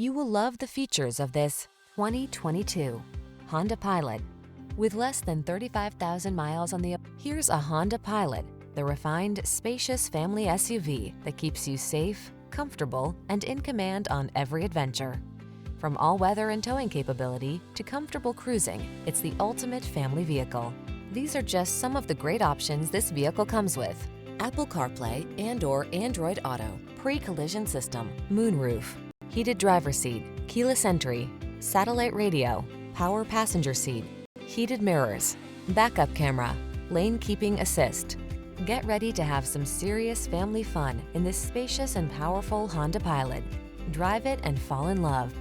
You will love the features of this 2022 Honda Pilot. With less than 35,000 miles on the... Here's a Honda Pilot, the refined, spacious family SUV that keeps you safe, comfortable, and in command on every adventure. From all-weather and towing capability to comfortable cruising, it's the ultimate family vehicle. These are just some of the great options this vehicle comes with: Apple CarPlay and/or Android Auto, pre-collision system, moonroof, heated driver's seat, keyless entry, satellite radio, power passenger seat, heated mirrors, backup camera, lane keeping assist. Get ready to have some serious family fun in this spacious and powerful Honda Pilot. Drive it and fall in love.